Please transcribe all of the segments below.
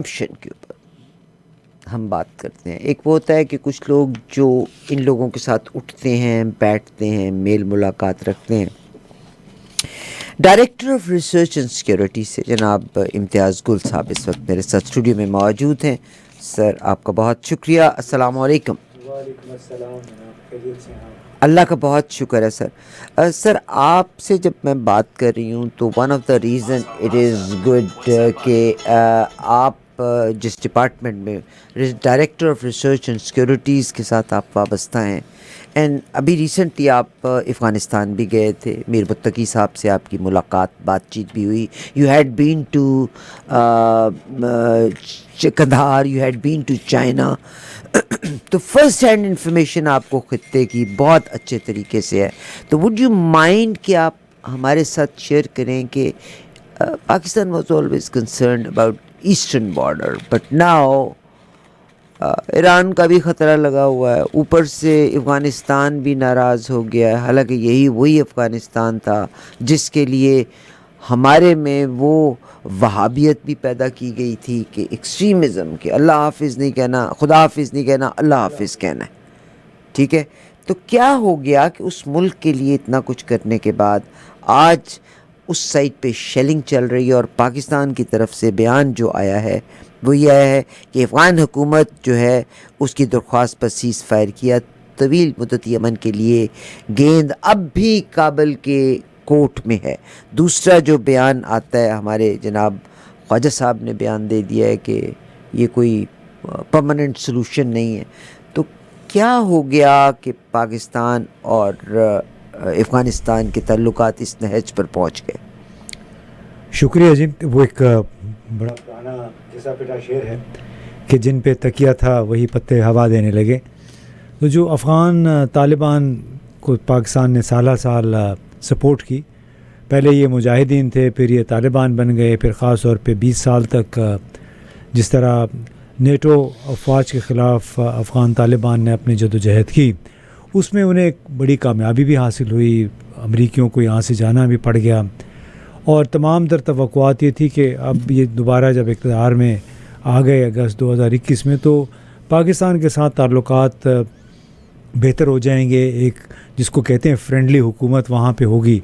Corruption کے اوپر ہم بات کرتے ہیں. ایک وہ ہوتا ہے کہ کچھ لوگ جو ان لوگوں کے ساتھ اٹھتے ہیں, بیٹھتے ہیں, میل ملاقات رکھتے ہیں. Director of research and security سے جناب امتیاز گل صاحب اس وقت میرے ساتھ اسٹوڈیو میں موجود ہیں. سر آپ کا بہت شکریہ. السلام علیکم. وعلیکم السلام جناب, خیریت سے ہیں؟ اللہ کا بہت شکر ہے سر. سر آپ سے جب میں بات کر رہی ہوں تو one of the reason it is good کہ آپ جس ڈپارٹمنٹ میں director of research and securities کے ساتھ آپ وابستہ ہیں, اینڈ ابھی ریسنٹلی آپ افغانستان بھی گئے تھے. میر متقی صاحب سے آپ کی ملاقات بات چیت بھی ہوئی. You had been to Kandahar, you had been to China. تو فرسٹ ہینڈ انفارمیشن آپ کو خطے کی بہت اچھے طریقے سے ہے. تو وڈ یو مائنڈ کہ آپ ہمارے ساتھ شیئر کریں کہ Pakistan was always concerned about eastern border, but now Iran کا بھی خطرہ لگا ہوا ہے, اوپر سے افغانستان بھی ناراض ہو گیا ہے, حالانکہ یہی وہی افغانستان تھا جس کے لیے ہمارے میں وہ وہابیت بھی پیدا کی گئی تھی کہ ایکسٹریمزم کے اللہ حافظ نہیں کہنا, خدا حافظ نہیں کہنا, اللہ حافظ کہنا ہے. ٹھیک ہے, تو کیا ہو گیا کہ اس ملک کے لیے اتنا کچھ کرنے کے بعد آج اس سائٹ پہ شیلنگ چل رہی ہے, اور پاکستان کی طرف سے بیان جو آیا ہے وہ یہ ہے کہ افغان حکومت جو ہے اس کی درخواست پر سیز فائر کیا, طویل مدتی امن کے لیے گیند اب بھی کابل کے کورٹ میں ہے. دوسرا جو بیان آتا ہے ہمارے جناب خواجہ صاحب نے بیان دے دیا ہے کہ یہ کوئی پرماننٹ سلوشن نہیں ہے. تو کیا ہو گیا کہ پاکستان اور افغانستان کے تعلقات اس نہج پر پہنچ گئے؟ شکریہ جی. وہ ایک بڑا پرانا جیسا پیٹا شعر ہے کہ جن پہ تکیہ تھا وہی پتے ہوا دینے لگے. تو جو افغان طالبان کو پاکستان نے سالہ سال سپورٹ کی, پہلے یہ مجاہدین تھے, پھر یہ طالبان بن گئے, پھر خاص طور پہ 20 سال تک جس طرح نیٹو افواج کے خلاف افغان طالبان نے اپنی جدوجہد کی, اس میں انہیں ایک بڑی کامیابی بھی حاصل ہوئی. امریکیوں کو یہاں سے جانا بھی پڑ گیا, اور تمام تر توقعات یہ تھی کہ اب یہ دوبارہ جب اقتدار میں آ گئے اگست 2021 میں, تو پاکستان کے ساتھ تعلقات بہتر ہو جائیں گے. ایک جس کو کہتے ہیں فرینڈلی حکومت وہاں پہ ہوگی,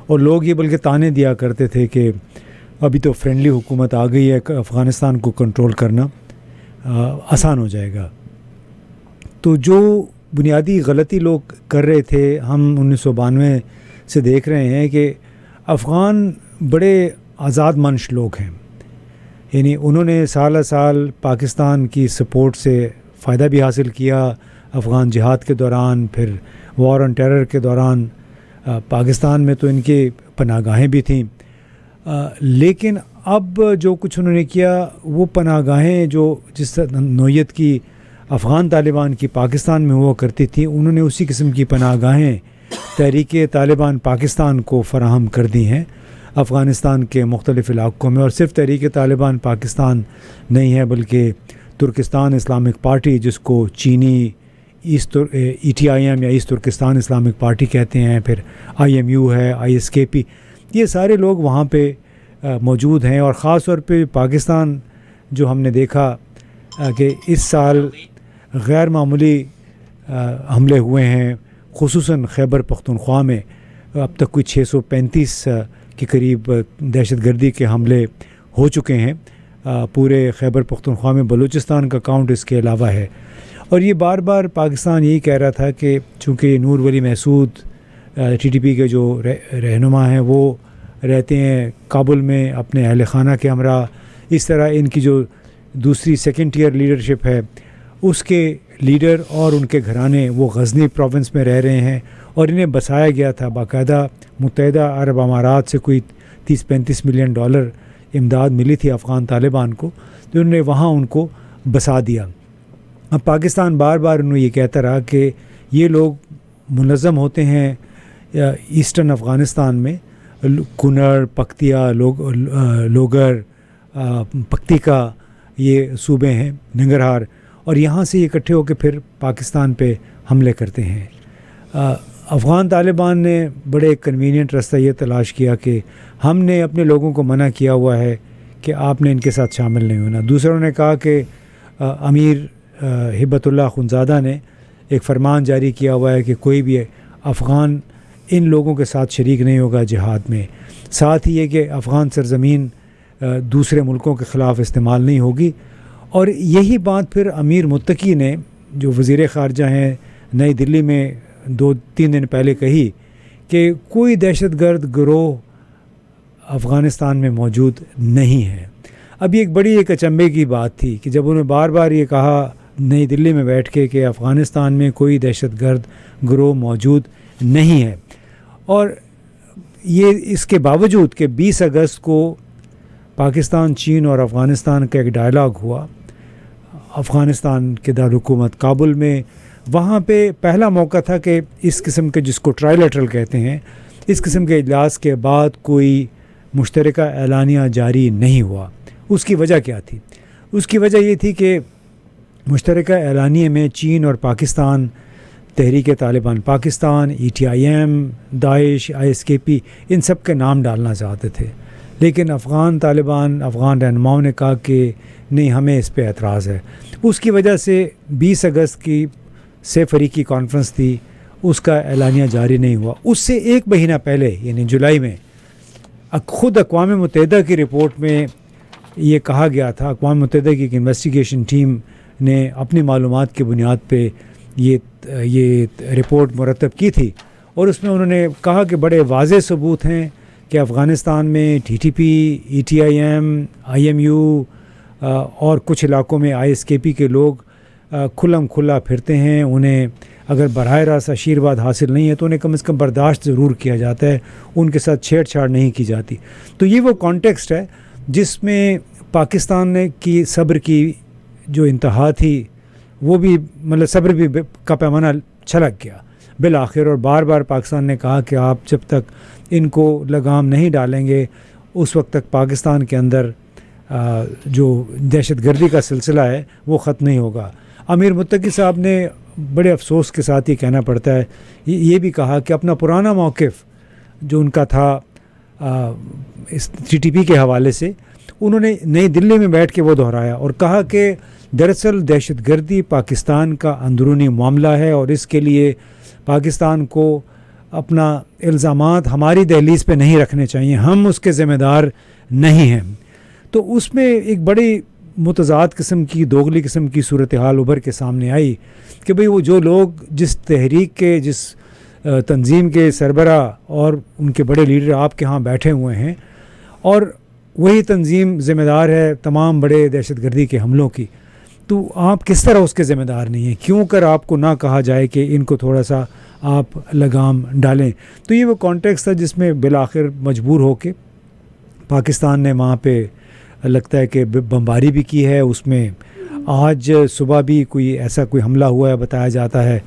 اور لوگ یہ بلکہ تانے دیا کرتے تھے کہ ابھی تو فرینڈلی حکومت آ گئی ہے, افغانستان کو کنٹرول کرنا آسان ہو جائے گا. تو جو بنیادی غلطی لوگ کر رہے تھے, ہم 1992 سے دیکھ رہے ہیں کہ افغان بڑے آزاد منش لوگ ہیں. یعنی انہوں نے سالہ سال پاکستان کی سپورٹ سے فائدہ بھی حاصل کیا. افغان جہاد کے دوران, پھر وار آن ٹیرر کے دوران پاکستان میں تو ان کی پناہ گاہیں بھی تھیں, لیکن اب جو کچھ انہوں نے کیا وہ پناہ گاہیں جو جس نوعیت کی افغان طالبان کی پاکستان میں ہوا کرتی تھی, انہوں نے اسی قسم کی پناہ گاہیں تحریک طالبان پاکستان کو فراہم کر دی ہیں افغانستان کے مختلف علاقوں میں. اور صرف تحریک طالبان پاکستان نہیں ہے, بلکہ ترکستان اسلامک پارٹی, جس کو چینی ETIM یا ایسٹ ترکستان اسلامک پارٹی کہتے ہیں, پھر IMU ہے, ISKP, یہ سارے لوگ وہاں پہ موجود ہیں. اور خاص طور پہ پاکستان جو ہم نے دیکھا کہ اس سال غیر معمولی حملے ہوئے ہیں, خصوصاً خیبر پختونخوا میں اب تک کوئی 635 کے قریب دہشت گردی کے حملے ہو چکے ہیں پورے خیبر پختونخوا میں. بلوچستان کا کاؤنٹ اس کے علاوہ ہے. اور یہ بار بار پاکستان یہی کہہ رہا تھا کہ چونکہ نور ولی محسود TTP کے جو رہنما ہیں وہ رہتے ہیں کابل میں اپنے اہل خانہ کے ہمراہ, اس طرح ان کی جو دوسری سیکنڈ ٹیئر لیڈرشپ ہے اس کے لیڈر اور ان کے گھرانے وہ غزنی پروونس میں رہ رہے ہیں, اور انہیں بسایا گیا تھا. باقاعدہ متحدہ عرب امارات سے کوئی 30-35 ملین ڈالر امداد ملی تھی افغان طالبان کو, تو انہوں نے وہاں ان کو بسا دیا. اب پاکستان بار بار انہوں یہ کہتا رہا کہ یہ لوگ منظم ہوتے ہیں ایسٹرن افغانستان میں, کنڑ, پکتیا, لوگر, پکتیکا یہ صوبے ہیں, ننگرہار, اور یہاں سے یہ اکٹھے ہو کے پھر پاکستان پہ حملے کرتے ہیں. افغان طالبان نے بڑے کنوینینٹ راستہ یہ تلاش کیا کہ ہم نے اپنے لوگوں کو منع کیا ہوا ہے کہ آپ نے ان کے ساتھ شامل نہیں ہونا. دوسروں نے کہا کہ امیر ہبت اللہ خنزادہ نے ایک فرمان جاری کیا ہوا ہے کہ کوئی بھی افغان ان لوگوں کے ساتھ شریک نہیں ہوگا جہاد میں. ساتھ ہی یہ کہ افغان سرزمین دوسرے ملکوں کے خلاف استعمال نہیں ہوگی. اور یہی بات پھر امیر متقی نے جو وزیر خارجہ ہیں نئی دلی میں 2-3 دن پہلے کہی کہ کوئی دہشت گرد گروہ افغانستان میں موجود نہیں ہے. اب یہ ایک بڑی اچنبے کی بات تھی کہ جب انہوں نے بار بار یہ کہا نئی دلی میں بیٹھ کے کہ افغانستان میں کوئی دہشت گرد گروہ موجود نہیں ہے. اور یہ اس کے باوجود کہ 20 اگست کو پاکستان، چین اور افغانستان کا ایک ڈائلاگ ہوا افغانستان کے دارالحکومت کابل میں. وہاں پہ پہلا موقع تھا کہ اس قسم کے، جس کو ٹرائلیٹرل کہتے ہیں، اس قسم کے اجلاس کے بعد کوئی مشترکہ اعلانیہ جاری نہیں ہوا. اس کی وجہ کیا تھی؟ اس کی وجہ یہ تھی کہ مشترکہ اعلانیے میں چین اور پاکستان، تحریک طالبان پاکستان، ETIM، داعش، ISKP، ان سب کے نام ڈالنا چاہتے تھے. لیکن افغان طالبان، افغان رہنماؤں نے کہا کہ نہیں، ہمیں اس پہ اعتراض ہے. اس کی وجہ سے 20 اگست کی سے فریقی کانفرنس تھی، اس کا اعلانیہ جاری نہیں ہوا. اس سے ایک مہینہ پہلے یعنی جولائی میں خود اقوام متحدہ کی رپورٹ میں یہ کہا گیا تھا، اقوام متحدہ کی ایک انویسٹیگیشن ٹیم نے اپنی معلومات کی بنیاد پہ یہ رپورٹ مرتب کی تھی، اور اس میں انہوں نے کہا کہ بڑے واضح ثبوت ہیں کہ افغانستان میں TTP، ETIM، IMU اور کچھ علاقوں میں ISKP کے لوگ کھلم کھلا پھرتے ہیں. انہیں اگر براہ راست آشیرواد حاصل نہیں ہے تو انہیں کم از کم برداشت ضرور کیا جاتا ہے، ان کے ساتھ چھیڑ چھاڑ نہیں کی جاتی. تو یہ وہ کانٹیکسٹ ہے جس میں پاکستان نے کی صبر کی جو انتہا تھی، وہ بھی مطلب صبر بھی کا پیمانہ چھلک گیا بالآخر. اور بار بار پاکستان نے کہا کہ آپ جب تک ان کو لگام نہیں ڈالیں گے اس وقت تک پاکستان کے اندر جو دہشت گردی کا سلسلہ ہے وہ ختم نہیں ہوگا. امیر متقی صاحب نے بڑے افسوس کے ساتھ یہ کہنا پڑتا ہے، یہ بھی کہا کہ اپنا پرانا موقف جو ان کا تھا اس TTP کے حوالے سے، انہوں نے نئی دلی میں بیٹھ کے وہ دہرایا اور کہا کہ دراصل دہشت گردی پاکستان کا اندرونی معاملہ ہے اور اس کے لیے پاکستان کو اپنا الزامات ہماری دہلیز پہ نہیں رکھنے چاہیے، ہم اس کے ذمہ دار نہیں ہیں. تو اس میں ایک بڑی متضاد قسم کی، دوغلی قسم کی صورتحال ابھر کے سامنے آئی کہ بھئی وہ جو لوگ جس تحریک کے، جس تنظیم کے سربراہ اور ان کے بڑے لیڈر آپ کے ہاں بیٹھے ہوئے ہیں، اور وہی تنظیم ذمہ دار ہے تمام بڑے دہشت گردی کے حملوں کی، تو آپ کس طرح اس کے ذمہ دار نہیں ہیں؟ کیوں کر آپ کو نہ کہا جائے کہ ان کو تھوڑا سا آپ لگام ڈالیں؟ تو یہ وہ کانٹیکس تھا جس میں بالآخر مجبور ہو کے پاکستان نے وہاں پہ لگتا ہے کہ بمباری بھی کی ہے. اس میں آج صبح بھی کوئی حملہ ہوا ہے بتایا جاتا ہے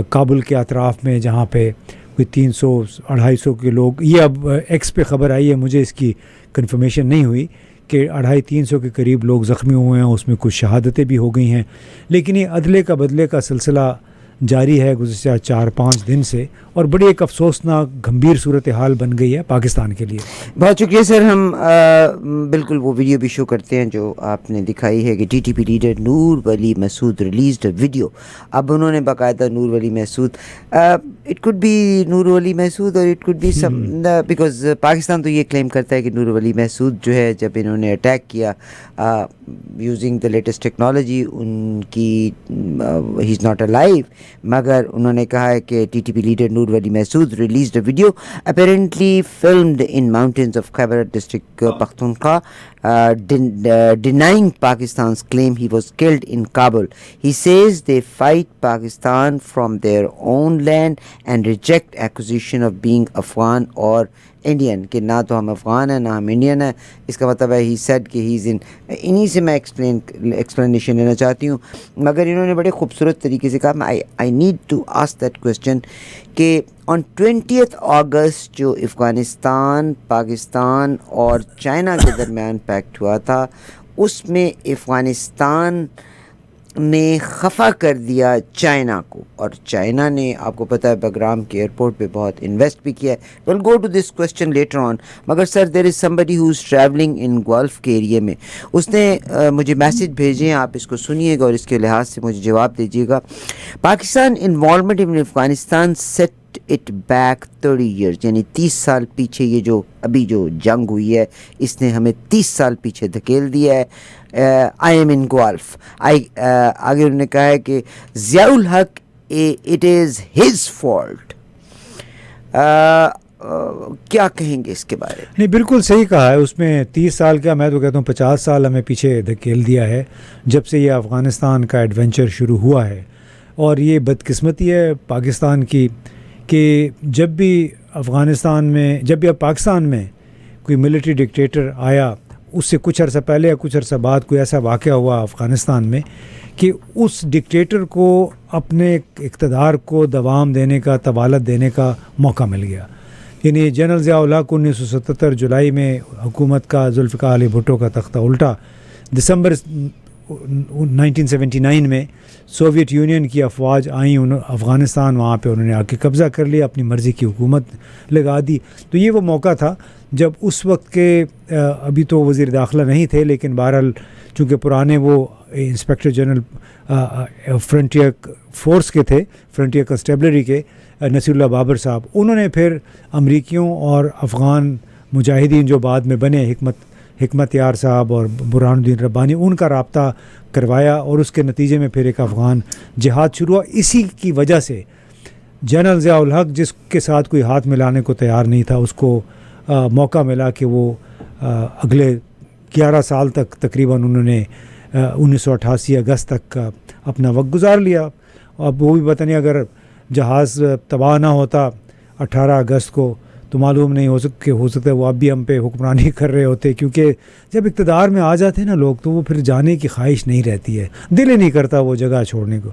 کابل کے اطراف میں، جہاں پہ کوئی 300-250 کے لوگ، یہ اب ایکس پہ خبر آئی ہے، مجھے اس کی کنفرمیشن نہیں ہوئی، کہ 250-300 کے قریب لوگ زخمی ہوئے ہیں. اس میں کچھ شہادتیں بھی ہو گئی ہیں. لیکن یہ عدلے کا بدلے کا سلسلہ جاری ہے گزشتہ 4-5 دن سے، اور بڑی ایک افسوسناک گھمبیر صورتحال بن گئی ہے پاکستان کے لیے. بہت شکریہ سر. ہم بالکل وہ ویڈیو بھی شو کرتے ہیں جو آپ نے دکھائی ہے کہ TTP لیڈر نور ولی مسعود ریلیزڈ ویڈیو. اب انہوں نے باقاعدہ Noor Wali Masood, it could be Noor Wali Masood اور it could be some, because Pakistan تو یہ کلیم کرتا ہے کہ نور ولی مسعود جو ہے جب انہوں نے اٹیک کیا یوزنگ دا لیٹسٹ ٹیکنالوجی، ان کی ہی از ناٹ الائیو، مگر انہوں نے کہا ہے کہ TTP leader Noor Wali Masood released a video apparently filmed in mountains of Khyber district Pakhtunkhwa, denying Pakistan's claim he was killed in Kabul. He says they fight Pakistan from their own land and reject accusation of being Afghan or Indian, کہ نہ تو ہم افغان ہیں نہ ہم Indian ہیں. اس کا مطلب ہے ہی سیڈ کہ ہی از انہی سے میں ایکسپلینیشن لینا چاہتی ہوں. مگر انہوں نے بڑے خوبصورت طریقے سے کہا، I need to ask that question, کہ آن 20 اگست جو افغانستان، پاکستان اور چائنا کے درمیان پیکٹ ہوا تھا، اس میں افغانستان نے خفا کر دیا چائنا کو, اور چائنا نے آپ کو پتہ ہے بگرام کے ایئرپورٹ پہ بہت انویسٹ بھی کیا ہے. We'll go to this question later on. مگر sir there is somebody who is travelling in Gulf کے ایریے میں, اس نے مجھے میسج بھیجے ہیں, آپ اس کو سنیے گا اور اس کے لحاظ سے مجھے جواب دیجیے گا. Pakistan involvement in Afghanistan set it back 30 years, یعنی 30 سال پیچھے. یہ جو ابھی جو جنگ ہوئی ہے اس نے ہمیں 30 سال پیچھے دھکیل دیا ہے. I am in golf. آگے انہوں نے کہا ہے کہ ضیاء الحق اٹ از ہز فالٹ. کیا کہیں گے اس کے بارے میں؟ نہیں, بالکل صحیح کہا ہے. اس میں 30 سال کیا, میں تو کہتا ہوں 50 سال ہمیں پیچھے دھکیل دیا ہے جب سے یہ افغانستان کا ایڈونچر شروع ہوا ہے. اور یہ بدقسمتی ہے پاکستان کی کہ جب بھی افغانستان میں, جب بھی اب پاکستان میں کوئی ملٹری ڈکٹیٹر آیا, اس سے کچھ عرصہ پہلے یا کچھ عرصہ بعد کوئی ایسا واقعہ ہوا افغانستان میں کہ اس ڈکٹیٹر کو اپنے اقتدار کو دوام دینے کا, طوالت دینے کا موقع مل گیا. یعنی جنرل ضیاء الحق 1977 جولائی میں حکومت کا ذوالفقار علی بھٹو کا تختہ الٹا. دسمبر 1979 میں سوویت یونین کی افواج آئیں افغانستان, وہاں پہ انہوں نے آ کے قبضہ کر لیا, اپنی مرضی کی حکومت لگا دی. تو یہ وہ موقع تھا جب اس وقت کے ابھی تو وزیر داخلہ نہیں تھے, لیکن بہرحال چونکہ پرانے وہ انسپیکٹر جنرل فرنٹیئر فورس کے تھے, فرنٹیئر کنسٹیبلری کے, نصیر اللہ بابر صاحب, انہوں نے پھر امریکیوں اور افغان مجاہدین جو بعد میں بنے, حکمت یار صاحب اور برہان الدین ربانی, ان کا رابطہ کروایا اور اس کے نتیجے میں پھر ایک افغان جہاد شروع ہوا. اسی کی وجہ سے جنرل ضیاء الحق, جس کے ساتھ کوئی ہاتھ ملانے کو تیار نہیں تھا, اس کو موقع ملا کہ وہ اگلے 11 سال تک تقریباً انہوں نے 1988 اگست تک اپنا وقت گزار لیا. اب وہ بھی پتہ نہیں اگر جہاز تباہ نہ ہوتا 18 اگست کو تو معلوم نہیں ہو سکتا وہ اب بھی ہم پہ حکمرانی کر رہے ہوتے, کیونکہ جب اقتدار میں آ جاتے ہیں نا لوگ تو وہ پھر جانے کی خواہش نہیں رہتی ہے, دل ہی نہیں کرتا وہ جگہ چھوڑنے کو.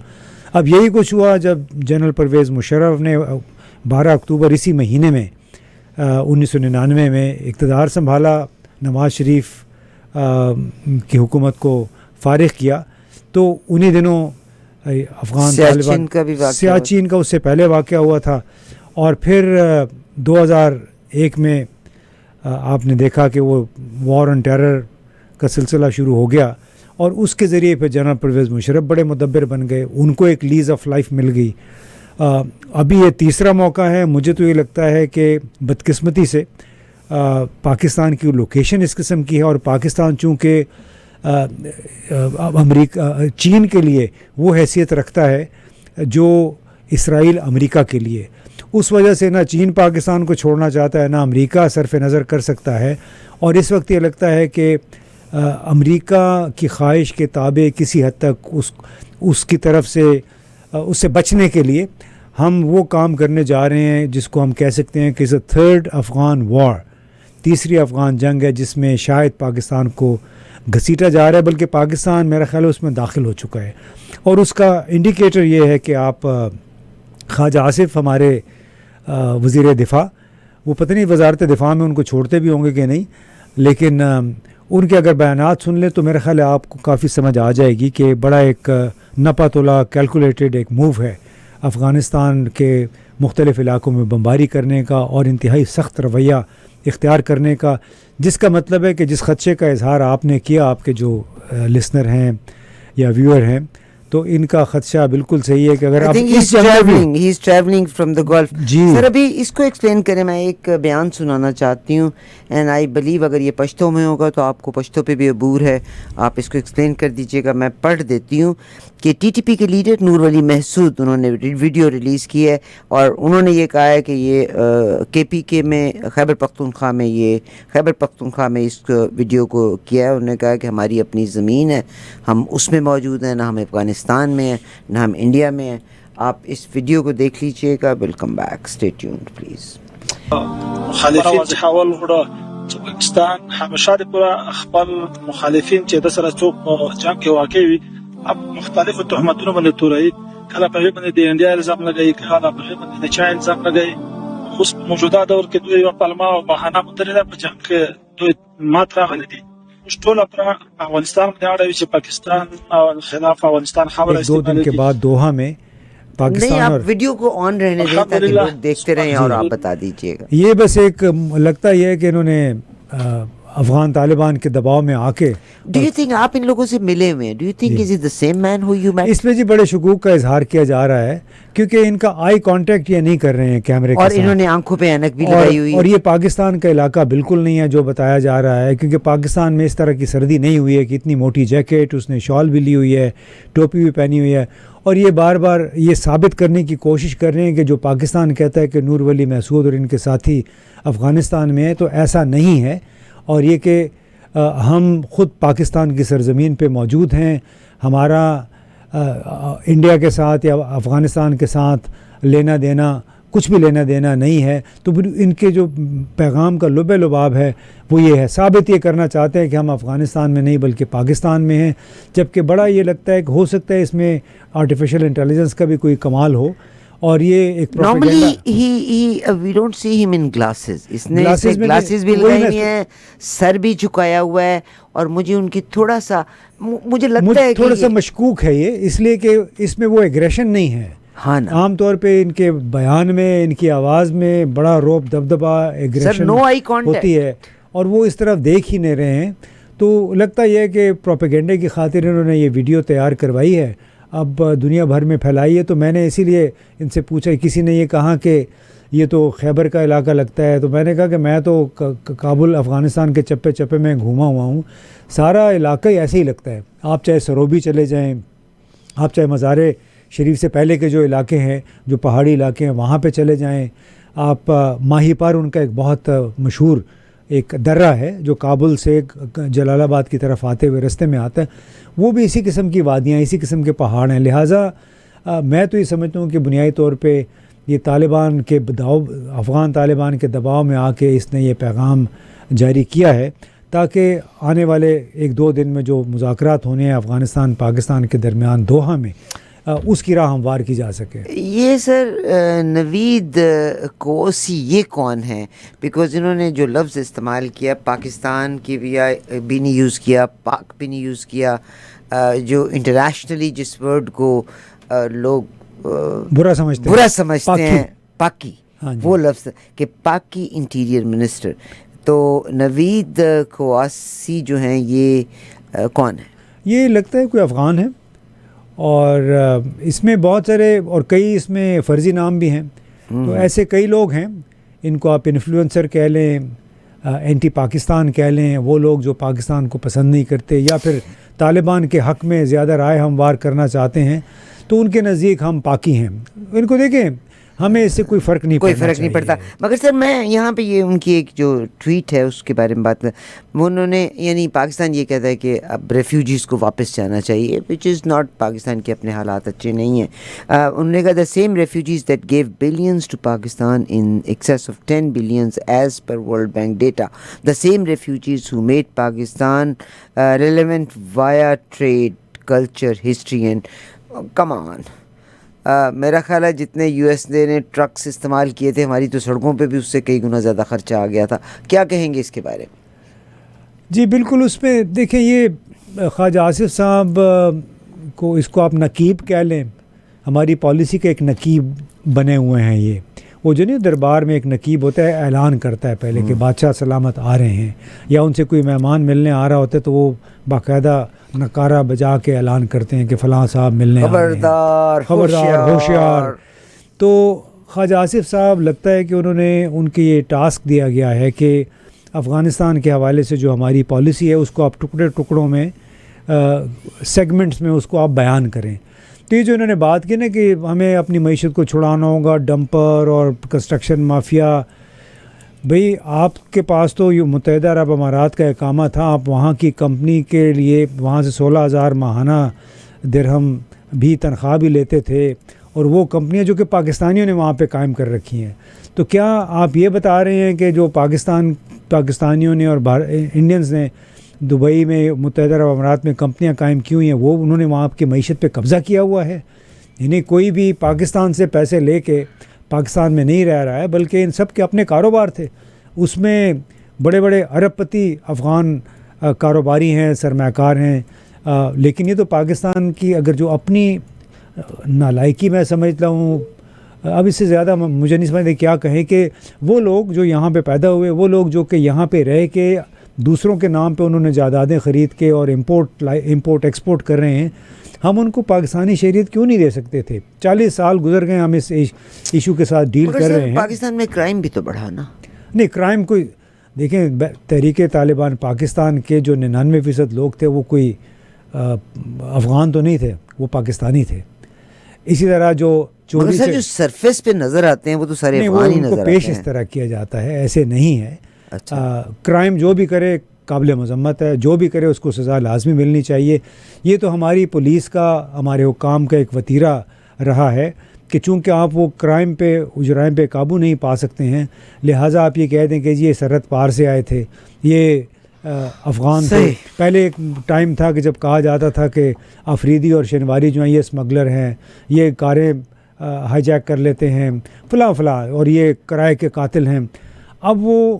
اب یہی کچھ ہوا جب جنرل پرویز مشرف نے 12 اکتوبر اسی مہینے میں 1999 میں اقتدار سنبھالا, نواز شریف کی حکومت کو فارغ کیا. تو انہی دنوں افغان طالبان سیاچین کا اس سے پہلے واقعہ ہوا تھا. اور پھر 2001 میں آپ نے دیکھا کہ وہ وار آن ٹیرر کا سلسلہ شروع ہو گیا, اور اس کے ذریعے پھر جنرل پرویز مشرف بڑے مدبر بن گئے, ان کو ایک لیز آف لائف مل گئی. ابھی یہ تیسرا موقع ہے. مجھے تو یہ لگتا ہے کہ بدقسمتی سے پاکستان کی لوکیشن اس قسم کی ہے, اور پاکستان چونکہ امریکہ چین کے لیے وہ حیثیت رکھتا ہے جو اسرائیل امریکہ کے لیے, اس وجہ سے نہ چین پاکستان کو چھوڑنا چاہتا ہے, نہ امریکہ صرف نظر کر سکتا ہے. اور اس وقت یہ لگتا ہے کہ امریکہ کی خواہش کے تابع کسی حد تک اس کی طرف سے اس سے بچنے کے لیے ہم وہ کام کرنے جا رہے ہیں جس کو ہم کہہ سکتے ہیں کہ it's a third افغان وار, تیسری افغان جنگ ہے, جس میں شاید پاکستان کو گھسیٹا جا رہا ہے, بلکہ پاکستان میرا خیال ہے اس میں داخل ہو چکا ہے. اور اس کا انڈیکیٹر یہ ہے کہ آپ خواجہ آصف ہمارے وزیر دفاع, وہ پتہ نہیں وزارت دفاع میں ان کو چھوڑتے بھی ہوں گے کہ نہیں, لیکن ان کے اگر بیانات سن لیں تو میرا خیال ہے آپ کو کافی سمجھ آ جائے گی کہ بڑا ایک نپا تولا کیلکولیٹڈ ایک موو ہے افغانستان کے مختلف علاقوں میں بمباری کرنے کا اور انتہائی سخت رویہ اختیار کرنے کا, جس کا مطلب ہے کہ جس خدشے کا اظہار آپ نے کیا, آپ کے جو لسنر ہیں یا ویور ہیں, تو ان کا خدشہ بالکل صحیح ہے کہ اگر آپ اس ٹریولنگ فرام دا گولف. سر ابھی اس کو ایکسپلین کریں, میں ایک بیان سنانا چاہتی ہوں, اینڈ آئی بلیو اگر یہ پشتو میں ہوگا تو آپ کو پشتو پہ بھی عبور ہے, آپ اس کو ایکسپلین کر دیجیے گا. میں پڑھ دیتی ہوں کہ ٹی ٹی پی کے لیڈر نور ولی محسود انہوں نے ویڈیو ریلیز کی ہے, اور انہوں نے یہ کہا ہے کہ یہ کے پی کے میں خیبر پختونخوا میں اس ویڈیو کو کیا ہے. انہوں نے کہا کہ ہماری اپنی زمین ہے, ہم اس میں موجود ہیں, نہ ہم افغانستان میں ہیں نہ ہم انڈیا میں ہیں. آپ اس ویڈیو کو دیکھ لیجئے گا. Welcome back, stay tuned please. مخالفین چې حوال وړه چې پاکستان همیشه د پورا خپل مخالفین چې د سره څوک جنگ کې واقع وي اب مختلفو تهمتونو باندې توري, کله په هغه باندې د انډیا الزام لګوي, کله په هغه باندې د چا الزام لګوي. خو موجوده دور کې دوی یو پلمه او بهانه مترله په جنگ کې دوی مات راغلي دي. ټول پر افغانستان باندې اړوي چې پاکستان خلاف افغانستان خبره ایک دو دن کے بعد دوحہ میں نہیں پاکستان آپ اور ویڈیو کو آن رہنے دیں تاکہ لوگ دیکھتے رہیں اور آپ بتا دیجئے گا. یہ بس ایک لگتا یہ ہے کہ انہوں نے افغان طالبان کے دباؤ میں آ کے ڈو یو تھنک آپ ان لوگوں سے ملے ہوئے ہیں؟ Do you think is it the same man who you met? اس پہ جی بڑے شکوک کا اظہار کیا جا رہا ہے کیونکہ ان کا آئی کانٹیکٹ یہ نہیں کر رہے ہیں کیمرے کے اور ساتھ، انہوں نے آنکھوں پہ اینک بھی لگائی ہوئی اور ہے. یہ پاکستان کا علاقہ بالکل نہیں ہے جو بتایا جا رہا ہے، کیونکہ پاکستان میں اس طرح کی سردی نہیں ہوئی ہے کہ اتنی موٹی جیکٹ، اس نے شال بھی لی ہوئی ہے، ٹوپی بھی پہنی ہوئی ہے، اور یہ بار بار یہ ثابت کرنے کی کوشش کر رہے ہیں کہ جو پاکستان کہتا ہے کہ نور ولی محسود اور ان کے ساتھی افغانستان میں ہے، تو ایسا نہیں ہے، اور یہ کہ ہم خود پاکستان کی سرزمین پہ موجود ہیں، ہمارا انڈیا کے ساتھ یا افغانستان کے ساتھ لینا دینا کچھ بھی لینا دینا نہیں ہے. تو ان کے جو پیغام کا لب لباب ہے وہ یہ ہے، ثابت یہ کرنا چاہتے ہیں کہ ہم افغانستان میں نہیں بلکہ پاکستان میں ہیں، جبکہ بڑا یہ لگتا ہے کہ ہو سکتا ہے اس میں آرٹیفیشل انٹیلیجنس کا بھی کوئی کمال ہو، اور یہ ایک نارملی وی ڈونٹ سی ہم ان گلاسز. اس نے گلاسز بھی لگائی ہوئی ہیں، سر بھی جھکایا ہوا ہے، اور مجھے ان کی تھوڑا سا مجھے لگتا ہے تھوڑا سا مشکوک ہے یہ، اس لیے کہ اس میں وہ ایگریشن نہیں ہے. ہاں نا، عام طور پہ ان کے بیان میں، ان کی آواز میں بڑا روب دبدبا ایگریشن ہوتی ہے، اور وہ اس طرف دیکھ ہی نہیں رہے ہیں. تو لگتا یہ ہے کہ پروپیگنڈے کی خاطر انہوں نے یہ ویڈیو تیار کروائی ہے، اب دنیا بھر میں پھیلائی ہے. تو میں نے اسی لیے ان سے پوچھا، کسی نے یہ کہا کہ یہ تو خیبر کا علاقہ لگتا ہے، تو میں نے کہا کہ میں تو کابل افغانستان کے چپے چپے میں گھوما ہوا ہوں، سارا علاقہ ہی ایسے ہی لگتا ہے. آپ چاہے سروبی چلے جائیں، آپ چاہے مزار شریف سے پہلے کے جو علاقے ہیں، جو پہاڑی علاقے ہیں، وہاں پہ چلے جائیں، آپ ماہی پار ان کا ایک بہت مشہور ایک درہ ہے جو کابل سے جلال آباد کی طرف آتے ہوئے رستے میں آتا ہے، وہ بھی اسی قسم کی وادیاں، اسی قسم کے پہاڑ ہیں. لہٰذا میں تو یہ سمجھتا ہوں کہ بنیادی طور پہ یہ طالبان کے افغان طالبان کے دباؤ میں آ کے اس نے یہ پیغام جاری کیا ہے تاکہ آنے والے ایک دو دن میں جو مذاکرات ہونے ہیں افغانستان پاکستان کے درمیان دوحہ میں، اس کی راہ ہموار کی جا سکے. یہ سر نوید کوسی یہ کون ہیں؟ بیکاز انہوں نے جو لفظ استعمال کیا، پاکستان کی بھی نہیں یوز کیا، پاک بھی نہیں یوز کیا، جو انٹرنیشنلی جس ورڈ کو لوگ برا سمجھتے ہیں، پاکی، ہاں جی. وہ لفظ کہ پاکی انٹیریئر منسٹر. تو نوید کوسی جو ہیں یہ کون ہیں؟ یہ لگتا ہے کوئی افغان ہے، اور اس میں بہت سارے اور کئی اس میں فرضی نام بھی ہیں. تو ایسے کئی لوگ ہیں، ان کو آپ انفلوئنسر کہہ لیں، اینٹی پاکستان کہہ لیں، وہ لوگ جو پاکستان کو پسند نہیں کرتے یا پھر طالبان کے حق میں زیادہ رائے ہموار کرنا چاہتے ہیں، تو ان کے نزدیک ہم پاکی ہیں. ان کو دیکھیں، ہمیں اس سے کوئی فرق نہیں پڑتا. مگر سر میں یہاں پہ یہ ان کی ایک جو ٹویٹ ہے اس کے بارے میں بات وہ انہوں نے، یعنی پاکستان یہ کہتا ہے کہ اب ریفیوجیز کو واپس جانا چاہیے، وچ از ناٹ، پاکستان کے اپنے حالات اچھے نہیں ہیں. انہوں نے کہا the same refugees that gave billions to Pakistan in excess of 10 billions as per World Bank data, the same refugees who made Pakistan relevant via trade culture history and come on. میرا خیال ہے جتنے یو ایس نے tricks استعمال کیے تھے ہماری، تو سڑکوں پہ بھی اس سے کئی گنا زیادہ خرچہ آ گیا تھا. کیا کہیں گے اس کے بارے میں؟ جی بالکل، اس میں دیکھیں یہ خواجہ آصف صاحب کو، اس کو آپ نقیب کہہ لیں، ہماری پالیسی کے ایک نقیب بنے ہوئے ہیں. یہ وہ جو نہیں دربار میں ایک نقیب ہوتا ہے، اعلان کرتا ہے پہلے کہ بادشاہ سلامت آ رہے ہیں، یا ان سے کوئی مہمان ملنے آ رہا ہوتا ہے تو وہ باقاعدہ نکارہ بجا کے اعلان کرتے ہیں کہ فلاں صاحب ملنے آ رہے ہیں، خبردار ہوشیار. تو خواجہ آصف صاحب لگتا ہے کہ انہوں نے، ان کی یہ ٹاسک دیا گیا ہے کہ افغانستان کے حوالے سے جو ہماری پالیسی ہے اس کو آپ ٹکڑوں میں، سیگمنٹس میں اس کو آپ بیان کریں. تو یہ جو انہوں نے بات کی نا کہ ہمیں اپنی معیشت کو چھڑانا ہوگا، ڈمپر اور کنسٹرکشن مافیا، بھئی آپ کے پاس تو یہ متحدہ عرب امارات کا اقامہ تھا، آپ وہاں کی کمپنی کے لیے وہاں سے 16,000 ماہانہ درہم بھی تنخواہ بھی لیتے تھے، اور وہ کمپنیاں جو کہ پاکستانیوں نے وہاں پہ قائم کر رکھی ہیں. تو کیا آپ یہ بتا رہے ہیں کہ جو پاکستانیوں نے اور انڈینز نے دبئی میں، متحدہ عرب امارات میں کمپنیاں قائم کی ہوئی ہیں، وہ انہوں نے وہاں کی معیشت پہ قبضہ کیا ہوا ہے؟ یعنی کوئی بھی پاکستان سے پیسے لے کے پاکستان میں نہیں رہ رہا ہے، بلکہ ان سب کے اپنے کاروبار تھے. اس میں بڑے بڑے ارب پتی افغان کاروباری ہیں, سرمایہ کار ہیں, لیکن یہ تو پاکستان کی اگر جو اپنی نالائکی میں سمجھتا ہوں, اب اس سے زیادہ مجھے نہیں سمجھتے کیا کہیں, کہ وہ لوگ جو یہاں پہ پیدا ہوئے, وہ لوگ جو کہ یہاں پہ رہ کے دوسروں کے نام پہ انہوں نے جائیدادیں خرید کے اور امپورٹ ایکسپورٹ کر رہے ہیں, ہم ان کو پاکستانی شہریت کیوں نہیں دے سکتے تھے؟ 40 سال گزر گئے, ہم اس ایشو کے ساتھ ڈیل کر رہے ہیں. پاکستان میں کرائم بھی تو بڑھا نا. نہیں, کرائم کوئی, دیکھیں تحریک طالبان پاکستان کے جو 99% لوگ تھے وہ کوئی افغان تو نہیں تھے, وہ پاکستانی تھے. اسی طرح جو چوری سے جو سرفیس پہ نظر آتے ہیں وہ تو سارے افغان ہی نظر آتے ہیں. پیش اس طرح کیا جاتا ہے, ایسے نہیں ہے. اچھا, کرائم جو بھی کرے قابل مذمت ہے, جو بھی کرے اس کو سزا لازمی ملنی چاہیے. یہ تو ہماری پولیس کا, ہمارے حکام کا ایک وتیرہ رہا ہے کہ چونکہ آپ وہ جرائم پہ قابو نہیں پا سکتے ہیں, لہٰذا آپ یہ کہہ دیں کہ جی یہ سرحد پار سے آئے تھے, یہ افغان تھے. پہلے ایک ٹائم تھا کہ جب کہا جاتا تھا کہ آفریدی اور شنواری جو ہیں یہ اسمگلر ہیں, یہ کاریں ہائی جیک کر لیتے ہیں, فلاں فلاں, اور یہ کرائے کے قاتل ہیں. اب وہ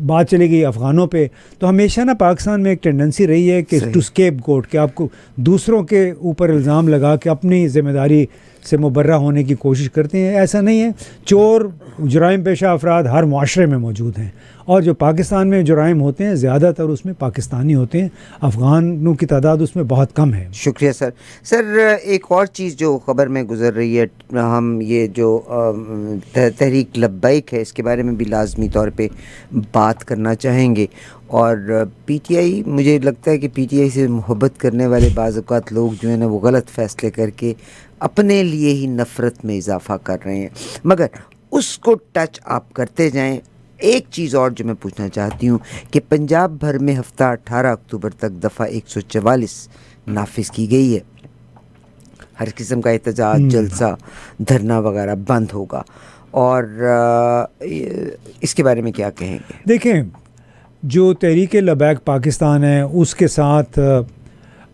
بات چلے گئی افغانوں پہ. تو ہمیشہ نا پاکستان میں ایک ٹینڈنسی رہی ہے کہ ٹو اسکیپ گوٹ, کہ آپ کو دوسروں کے اوپر الزام لگا کے اپنی ذمہ داری سے مبرہ ہونے کی کوشش کرتے ہیں. ایسا نہیں ہے. چور, جرائم پیشہ افراد ہر معاشرے میں موجود ہیں, اور جو پاکستان میں جرائم ہوتے ہیں زیادہ تر اس میں پاکستانی ہوتے ہیں, افغانوں کی تعداد اس میں بہت کم ہے. شکریہ سر. سر ایک اور چیز جو خبر میں گزر رہی ہے, ہم یہ جو تحریک لبیک ہے اس کے بارے میں بھی لازمی طور پہ بات کرنا چاہیں گے. اور پی ٹی آئی, مجھے لگتا ہے کہ پی ٹی آئی سے محبت کرنے والے بعض اوقات لوگ جو ہیں نا وہ غلط فیصلے کر کے اپنے لیے ہی نفرت میں اضافہ کر رہے ہیں, مگر اس کو ٹچ آپ کرتے جائیں. ایک چیز اور جو میں پوچھنا چاہتی ہوں کہ پنجاب بھر میں ہفتہ 18 اکتوبر تک دفعہ 144 نافذ کی گئی ہے. ہر قسم کا احتجاج, جلسہ, دھرنا وغیرہ بند ہوگا, اور اس کے بارے میں کیا کہیں گے؟ دیکھیں, جو تحریک لبیک پاکستان ہے اس کے ساتھ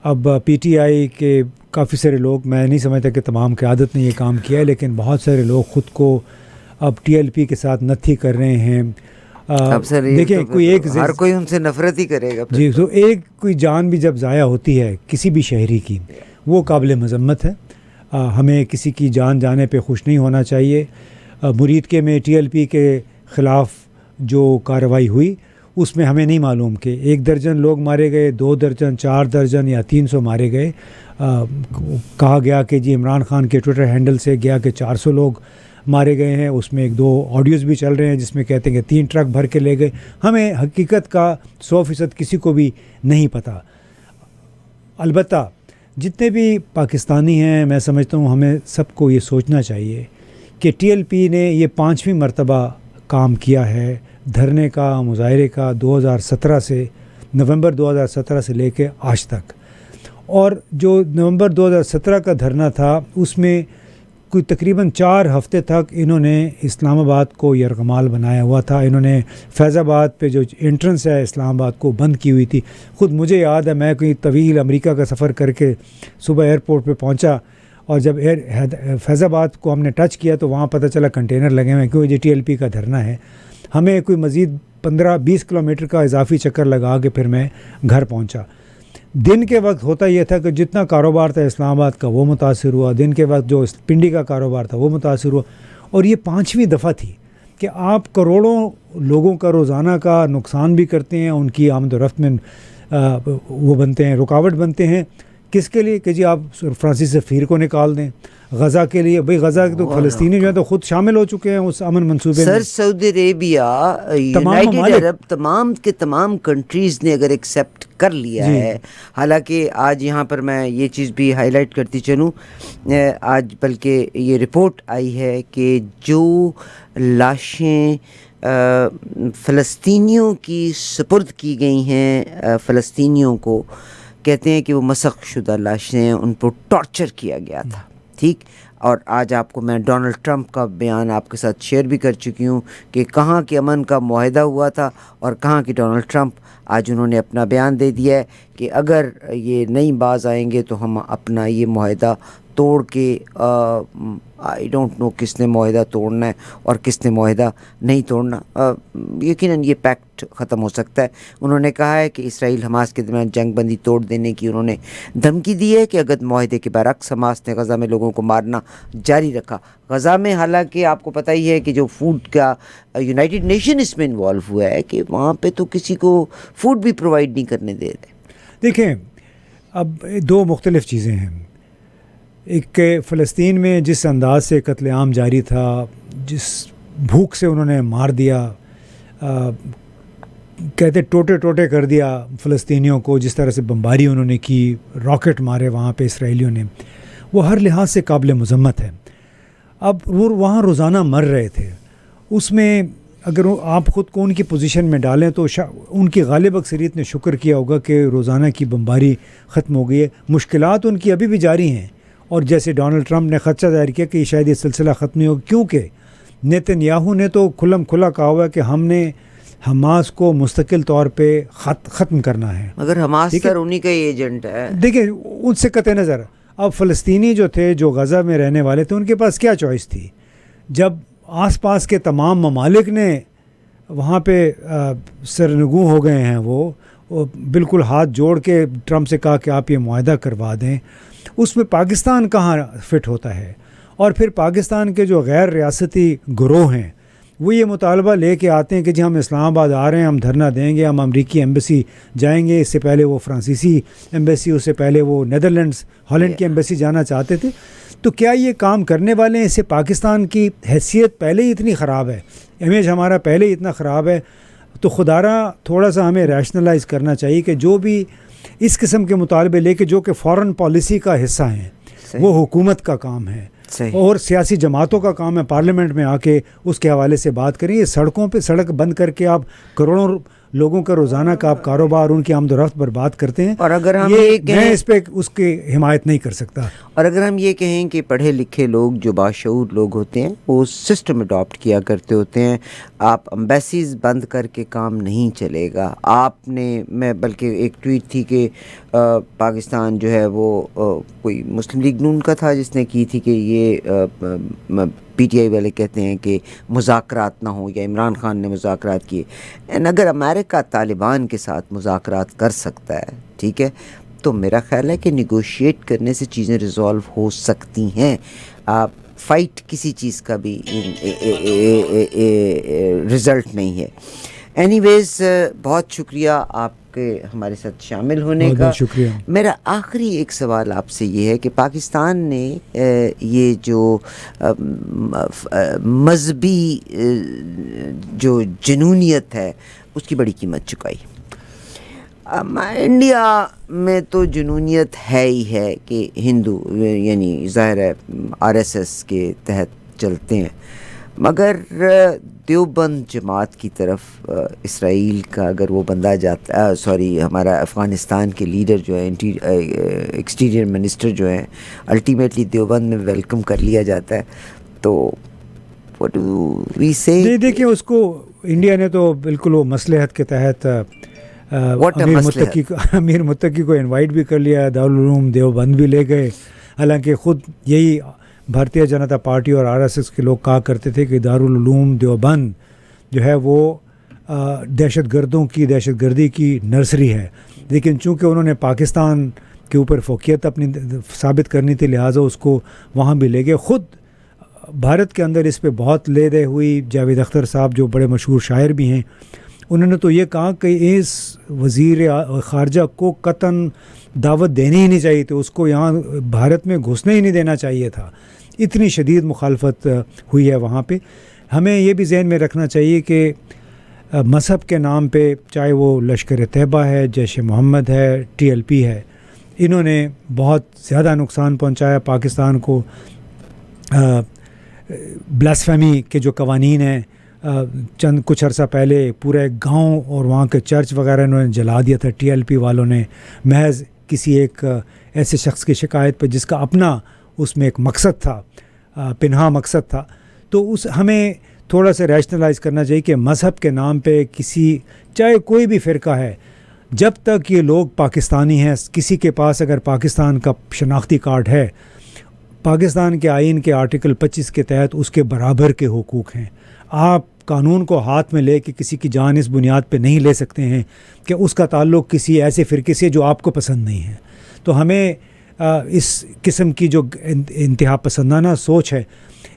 اب پی ٹی آئی کے کافی سارے لوگ, میں نہیں سمجھتا کہ تمام قیادت نے یہ کام کیا ہے, لیکن بہت سارے لوگ خود کو اب ٹی ایل پی کے ساتھ نتھی کر رہے ہیں. دیکھیں, کوئی ایک ہر کوئی ان سے نفرت ہی کرے گا. جی, تو ایک کوئی جان بھی جب ضائع ہوتی ہے کسی بھی شہری کی, وہ قابل مذمت ہے. ہمیں کسی کی جان جانے پہ خوش نہیں ہونا چاہیے. مرید کے میں ٹی ایل پی کے خلاف جو کارروائی ہوئی اس میں ہمیں نہیں معلوم کہ 1 درجن لوگ مارے گئے, 2 درجن, 4 درجن یا 300 مارے گئے. کہا گیا کہ جی عمران خان کے ٹویٹر ہینڈل سے گیا کہ 400 لوگ مارے گئے ہیں. اس میں 1-2 آڈیوز بھی چل رہے ہیں جس میں کہتے ہیں کہ 3 ٹرک بھر کے لے گئے. ہمیں حقیقت کا 100% کسی کو بھی نہیں پتہ. البتہ جتنے بھی پاکستانی ہیں, میں سمجھتا ہوں ہمیں سب کو یہ سوچنا چاہیے کہ ٹی ایل پی نے یہ 5ویں مرتبہ کام کیا ہے دھرنے کا, مظاہرے کا, 2017 سے, نومبر 2017 سے لے کے آج تک. اور جو نومبر 2017 کا دھرنا تھا اس میں کوئی تقریباً 4 ہفتے تک انہوں نے اسلام آباد کو یرغمال بنایا ہوا تھا. انہوں نے فیض آباد پہ جو انٹرنس ہے اسلام آباد کو بند کی ہوئی تھی. خود مجھے یاد ہے, میں کوئی طویل امریکہ کا سفر کر کے صبح ایئرپورٹ پہ پہنچا, اور جب فیض آباد کو ہم نے ٹچ کیا تو وہاں پتہ چلا کنٹینر لگے ہوئے ہیں, کیونکہ جی ٹی ایل پی کا دھرنا ہے. ہمیں کوئی مزید 15-20 کلومیٹر کا اضافی چکر لگا کے پھر میں گھر پہنچا. دن کے وقت ہوتا یہ تھا کہ جتنا کاروبار تھا اسلام آباد کا وہ متاثر ہوا, دن کے وقت جو پنڈی کا کاروبار تھا وہ متاثر ہوا. اور یہ 5ویں دفعہ تھی کہ آپ کروڑوں لوگوں کا روزانہ کا نقصان بھی کرتے ہیں, ان کی آمد و رفت میں وہ بنتے ہیں, رکاوٹ بنتے ہیں. کس کے لیے کہ جی آپ فرانسیسی سفیر کو نکال دیں. غزہ کے لیے, بھئی غزہ کے تو فلسطینی جو ہیں تو خود شامل ہو چکے ہیں اس امن منصوبے میں. سر سعودی عربیہ, یونائیٹڈ عرب, تمام کے تمام کنٹریز نے اگر ایکسیپٹ کر لیا ہے. حالانکہ آج یہاں پر میں یہ چیز بھی ہائی لائٹ کرتی چلوں, آج بلکہ یہ رپورٹ آئی ہے کہ جو لاشیں فلسطینیوں کی سپرد کی گئی ہیں, فلسطینیوں کو کہتے ہیں کہ وہ مسخ شدہ لاشیں ہیں, ان پر ٹارچر کیا گیا تھا. ٹھیک, اور آج آپ کو میں ڈونلڈ ٹرمپ کا بیان آپ کے ساتھ شیئر بھی کر چکی ہوں کہ کہاں کے امن کا معاہدہ ہوا تھا اور کہاں کی ڈونلڈ ٹرمپ آج انہوں نے اپنا بیان دے دیا ہے کہ اگر یہ نہیں باز آئیں گے تو ہم اپنا یہ معاہدہ توڑ کے آئی ڈونٹ نو کس نے معاہدہ توڑنا ہے اور کس نے معاہدہ نہیں توڑنا. یقیناً یہ پیکٹ ختم ہو سکتا ہے. انہوں نے کہا ہے کہ اسرائیل حماس کے درمیان جنگ بندی توڑ دینے کی انہوں نے دھمکی دی ہے کہ اگر معاہدے کے برعکس حماس نے غزہ میں لوگوں کو مارنا جاری رکھا. غزہ میں حالانکہ آپ کو پتہ ہی ہے کہ جو فوڈ کا یونائٹڈ نیشن اس میں انوالو ہوا ہے کہ وہاں پہ تو کسی کو فوڈ بھی پرووائڈ نہیں کرنے دے رہے. دیکھیں اب دو مختلف چیزیں ہیں. ایک کہ فلسطین میں جس انداز سے قتل عام جاری تھا، جس بھوک سے انہوں نے مار دیا، کہتے ٹوٹے ٹوٹے کر دیا فلسطینیوں کو، جس طرح سے بمباری انہوں نے کی، راکٹ مارے وہاں پہ اسرائیلیوں نے، وہ ہر لحاظ سے قابل مذمت ہے. اب وہ وہاں روزانہ مر رہے تھے. اس میں اگر آپ خود کو ان کی پوزیشن میں ڈالیں تو ان کی غالب اکثریت نے شکر کیا ہوگا کہ روزانہ کی بمباری ختم ہو گئی ہے. مشکلات ان کی ابھی بھی جاری ہیں، اور جیسے ڈونلڈ ٹرمپ نے خدشہ ظاہر کیا کہ شاید یہ سلسلہ ختم نہیں ہوگا، کیونکہ نیتن یاہو نے تو کھلم کھلا کہا ہوا ہے کہ ہم نے حماس کو مستقل طور پہ ختم کرنا ہے. مگر حماس سر انہی کا ہی ایجنٹ ہے. دیکھیں ان سے قطع نظر اب فلسطینی جو تھے، جو غزہ میں رہنے والے تھے، ان کے پاس کیا چوائس تھی؟ جب آس پاس کے تمام ممالک نے وہاں پہ سرنگوں ہو گئے ہیں، وہ بالکل ہاتھ جوڑ کے ٹرمپ سے کہا کہ آپ یہ معاہدہ کروا دیں، اس میں پاکستان کہاں فٹ ہوتا ہے؟ اور پھر پاکستان کے جو غیر ریاستی گروہ ہیں وہ یہ مطالبہ لے کے آتے ہیں کہ جی ہم اسلام آباد آ رہے ہیں، ہم دھرنا دیں گے، ہم امریکی ایمبیسی جائیں گے. اس سے پہلے وہ فرانسیسی ایمبیسی، اس سے پہلے وہ نیدرلینڈز ہالینڈ کی ایمبیسی جانا چاہتے تھے. تو کیا یہ کام کرنے والے ہیں؟ اس سے پاکستان کی حیثیت پہلے ہی اتنی خراب ہے، امیج ہمارا پہلے ہی اتنا خراب ہے. تو خدارہ تھوڑا سا ہمیں ریشنلائز کرنا چاہیے کہ جو بھی اس قسم کے مطالبے لے کے جو کہ فارن پالیسی کا حصہ ہیں، وہ حکومت کا کام ہے اور سیاسی جماعتوں کا کام ہے پارلیمنٹ میں آ کے اس کے حوالے سے بات کریں. یہ سڑکوں پہ سڑک بند کر کے آپ کروڑوں لوگوں کا روزانہ کا آپ کاروبار، ان کی آمد و رفت برباد کرتے ہیں. اور اگر ہم میں اس پہ اس کی حمایت نہیں کر سکتا. اور اگر ہم یہ کہیں کہ پڑھے لکھے لوگ جو باشعور لوگ ہوتے ہیں وہ سسٹم اڈاپٹ کیا کرتے ہوتے ہیں، آپ امبیسیز بند کر کے کام نہیں چلے گا. آپ نے میں بلکہ ایک ٹویٹ تھی کہ پاکستان جو ہے وہ کوئی مسلم لیگ نون کا تھا جس نے کی تھی کہ یہ پی ٹی آئی والے کہتے ہیں کہ مذاکرات نہ ہوں، یا عمران خان نے مذاکرات کیے. اگر امریکہ طالبان کے ساتھ مذاکرات کر سکتا ہے، ٹھیک ہے، تو میرا خیال ہے کہ نیگوشیٹ کرنے سے چیزیں ریزالو ہو سکتی ہیں. آپ فائٹ کسی چیز کا بھی رزلٹ نہیں ہے. اینی ویز بہت شکریہ آپ کے ہمارے ساتھ شامل ہونے کا. بہت شکریہ. میرا آخری ایک سوال آپ سے یہ ہے کہ پاکستان نے یہ جو مذہبی جو جنونیت ہے اس کی بڑی قیمت چکائی. انڈیا میں تو جنونیت ہے ہی ہے کہ ہندو یعنی ظاہر ہے RSS کے تحت چلتے ہیں، مگر دیوبند جماعت کی طرف اسرائیل کا اگر وہ بندہ جاتا ہمارا افغانستان کے لیڈر جو ہے ایکسٹیریئر منسٹر جو ہیں، الٹیمیٹلی دیوبند میں ویلکم کر لیا جاتا ہے. تو what do we say؟ دیکھیں اس کو انڈیا نے تو بالکل وہ مصلحت کے تحت امیر متقی کو انوائٹ بھی کر لیا، دارالعلوم دیوبند بھی لے گئے. حالانکہ خود یہی بھارتیہ جنتا پارٹی اور RSS کے لوگ کہا کرتے تھے کہ دارالعلوم دیوبند جو ہے وہ دہشت گردی کی نرسری ہے. لیکن چونکہ انہوں نے پاکستان کے اوپر فوقیت اپنی ثابت کرنی تھی، لہٰذا اس کو وہاں بھی لے گئے. خود بھارت کے اندر اس پہ بہت لے دے ہوئی. جاوید اختر صاحب جو بڑے مشہور شاعر بھی ہیں، انہوں نے تو یہ کہا کہ اس وزیر خارجہ کو قطعاً دعوت دینی ہی نہیں چاہیے تھی، اس کو یہاں بھارت میں گھسنے ہی نہیں دینا چاہیے تھا. اتنی شدید مخالفت ہوئی ہے وہاں پہ. ہمیں یہ بھی ذہن میں رکھنا چاہیے کہ مذہب کے نام پہ، چاہے وہ لشکر طیبہ ہے، جیش محمد ہے، TLP ہے، انہوں نے بہت زیادہ نقصان پہنچایا پاکستان کو. بلاسفیمی کے جو قوانین ہیں، کچھ عرصہ پہلے پورے گاؤں اور وہاں کے چرچ وغیرہ انہوں نے جلا دیا تھا TLP والوں نے، محض کسی ایک ایسے شخص کی شکایت پہ جس کا اپنا اس میں ایک مقصد تھا، پنہا مقصد تھا. تو ہمیں تھوڑا سا ریشنلائز کرنا چاہیے کہ مذہب کے نام پہ چاہے کوئی بھی فرقہ ہے، جب تک یہ لوگ پاکستانی ہیں، کسی کے پاس اگر پاکستان کا شناختی کارڈ ہے، پاکستان کے آئین کے آرٹیکل 25 کے تحت اس کے برابر کے حقوق ہیں. آپ قانون کو ہاتھ میں لے کے کسی کی جان اس بنیاد پہ نہیں لے سکتے ہیں کہ اس کا تعلق کسی ایسے فرقے سے جو آپ کو پسند نہیں ہے. تو ہمیں اس قسم کی جو انتہا پسندانہ سوچ ہے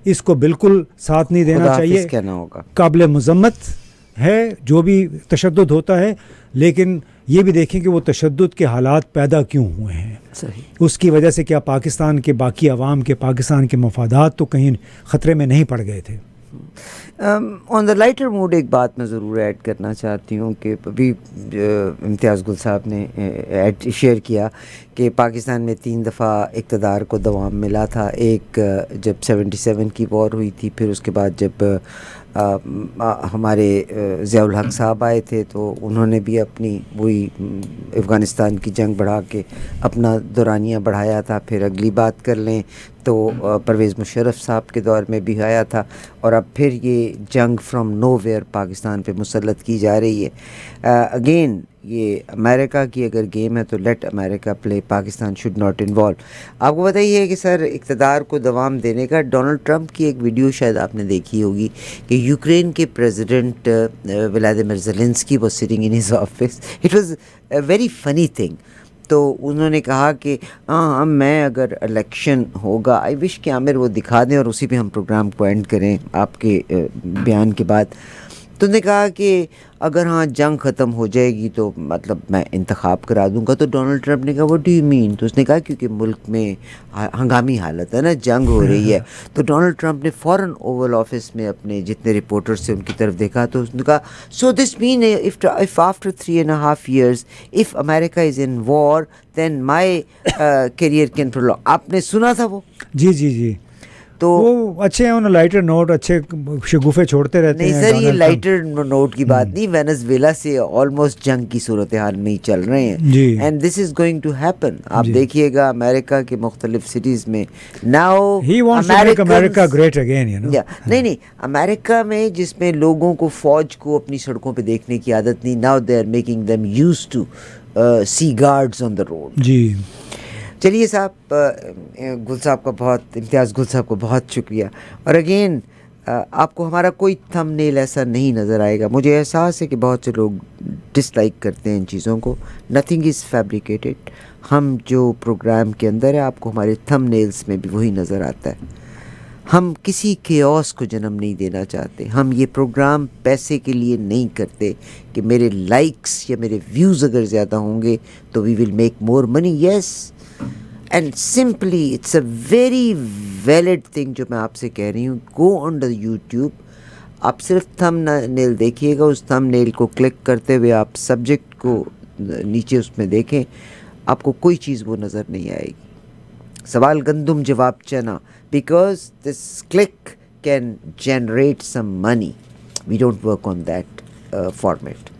اس کو بالکل ساتھ نہیں دینا چاہیے. کہنا ہوگا قابل مذمت ہے جو بھی تشدد ہوتا ہے، لیکن یہ بھی دیکھیں کہ وہ تشدد کے حالات پیدا کیوں ہوئے ہیں. صحیح. اس کی وجہ سے کیا پاکستان کے باقی عوام کے، پاکستان کے مفادات تو کہیں خطرے میں نہیں پڑ گئے تھے. آن دا لائٹر موڈ ایک بات میں ضرور ایڈ کرنا چاہتی ہوں کہ ابھی امتیاز گل صاحب نے شیئر کیا کہ پاکستان میں 3 دفعہ اقتدار کو دوام ملا تھا. ایک جب 77 کی وار ہوئی تھی، پھر اس کے بعد جب ہمارے ضیاء الحق صاحب آئے تھے تو انہوں نے بھی اپنی وہی افغانستان کی جنگ بڑھا کے اپنا دورانیہ بڑھایا تھا. پھر اگلی بات کر لیں تو پرویز مشرف صاحب کے دور میں بھی آیا تھا، اور اب پھر یہ جنگ فرام نو ویئر پاکستان پہ مسلط کی جا رہی ہے. اگین یہ امریکہ کی اگر گیم ہے تو let America play, Pakistan should not involve. آپ کو بتائیے کہ سر اقتدار کو دوام دینے کا ڈونلڈ ٹرمپ کی ایک ویڈیو شاید آپ نے دیکھی ہوگی کہ یوکرین کے president Vladimir Zelensky was sitting in his office. It was a very funny thing. تو انہوں نے کہا کہ ہاں میں اگر الیکشن ہوگا، آئی وش کہ عامر وہ دکھا دیں اور اسی پہ ہم پروگرام کو اینڈ کریں آپ کے بیان کے بعد. تو انہوں نے کہا کہ اگر ہاں جنگ ختم ہو جائے گی تو مطلب میں انتخاب کرا دوں گا. تو ڈونلڈ ٹرمپ نے کہا واٹ ڈو یو مین؟ تو اس نے کہا کیونکہ ملک میں ہنگامی حالت ہے نا، جنگ ہو رہی ہے. تو ڈونلڈ ٹرمپ نے فوراً اوول آفس میں اپنے جتنے رپورٹرز تھے ان کی طرف دیکھا تو اس نے کہا سو دس مین if after 3.5 years if America is in war then my career can prolong. آپ نے سنا تھا وہ؟ جی تو وہ اچھے ہیں، انہوں لائٹر نوٹ اچھے شگوفے چھوڑتے رہتے ہیں. نہیں سر، یہ لائٹر نوٹ کی بات نہیں، وینزویلا سے آلموسٹ جنگ کی صورتحال میں ہی چل رہے ہیں. And this is going to happen. آپ دیکھیے گا امریکہ کے مختلف سٹیز میں ناؤ امریکہ گریٹ اگین. نہیں امریکہ میں جس میں لوگوں کو فوج کو اپنی سڑکوں پہ دیکھنے کی عادت نہیں، now they are making them use to see guards on the road. جی چلیے صاحب، گل صاحب کا بہت، امتیاز گل صاحب کو بہت شکریہ. اور اگین آپ کو ہمارا کوئی تھم نیل ایسا نہیں نظر آئے گا. مجھے احساس ہے کہ بہت سے لوگ ڈس لائک کرتے ہیں ان چیزوں کو. Nothing is fabricated. ہم جو پروگرام کے اندر ہے آپ کو ہمارے تھم نیلز میں بھی وہی نظر آتا ہے. ہم کسی کیوس کو جنم نہیں دینا چاہتے. ہم یہ پروگرام پیسے کے لیے نہیں کرتے کہ میرے لائکس یا میرے ویوز اگر زیادہ ہوں گے تو we will make more money. Yes, and simply it's a very valid thing جو میں آپ سے کہہ رہی ہوں. گو آن دا یوٹیوب، آپ صرف تھم نیل دیکھیے گا. اس تھم نیل کو کلک کرتے ہوئے آپ سبجیکٹ کو نیچے اس میں دیکھیں، آپ کو کوئی چیز وہ نظر نہیں آئے گی. سوال گندم جواب چنا، because this click can generate some money. We don't work on that format.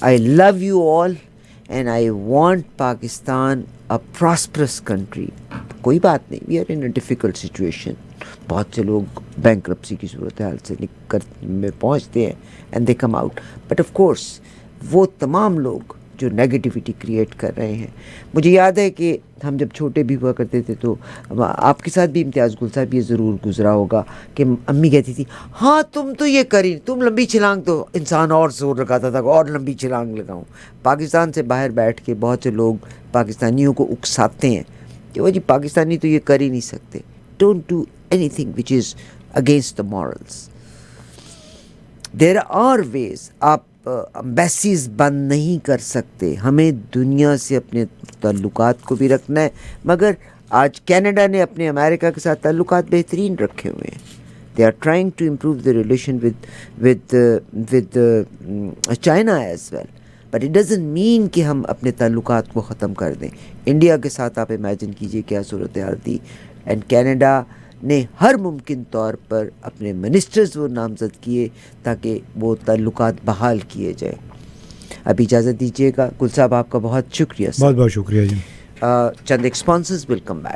I love you all and I want Pakistan a prosperous country. کوئی بات نہیں، we are in a difficult situation. بہت سے لوگ بینکرپسی کی صورتحال سے میں پہنچتے ہیں and they come out. But of course وہ تمام لوگ جو نیگیٹیوٹی کریٹ کر رہے ہیں. مجھے یاد ہے کہ ہم جب چھوٹے بھی ہوا کرتے تھے تو آپ کے ساتھ بھی امتیاز گل صاحب یہ ضرور گزرا ہوگا کہ امی کہتی تھی ہاں تم تو یہ کری، تم لمبی چھلانگ، تو انسان اور زور لگاتا تھا اور لمبی چھلانگ لگاؤں. پاکستان سے باہر بیٹھ کے بہت سے لوگ پاکستانیوں کو اکساتے ہیں کہ وہ جی پاکستانی تو یہ کر ہی نہیں سکتے. Don't do anything which is against the morals. There are ways. آپ امبیسیز بند نہیں کر سکتے. ہمیں دنیا سے اپنے تعلقات کو بھی رکھنا ہے، مگر آج کینیڈا نے اپنے امریکہ کے ساتھ تعلقات بہترین رکھے ہوئے ہیں. They are trying to improve the relation with China as well. But it doesn't mean کہ ہم اپنے تعلقات کو ختم کر دیں. انڈیا کے ساتھ آپ امیجن کیجئے کیا صورتحال تھی. اینڈ کینیڈا نے ہر ممکن طور پر اپنے منسٹرز وہ نامزد کیے تاکہ وہ تعلقات بحال کیے جائیں. اب اجازت دیجیے گا. گل صاحب آپ کا بہت شکریہ. بہت بہت شکریہ جی. چند ایکسپانسز ول کم بیک.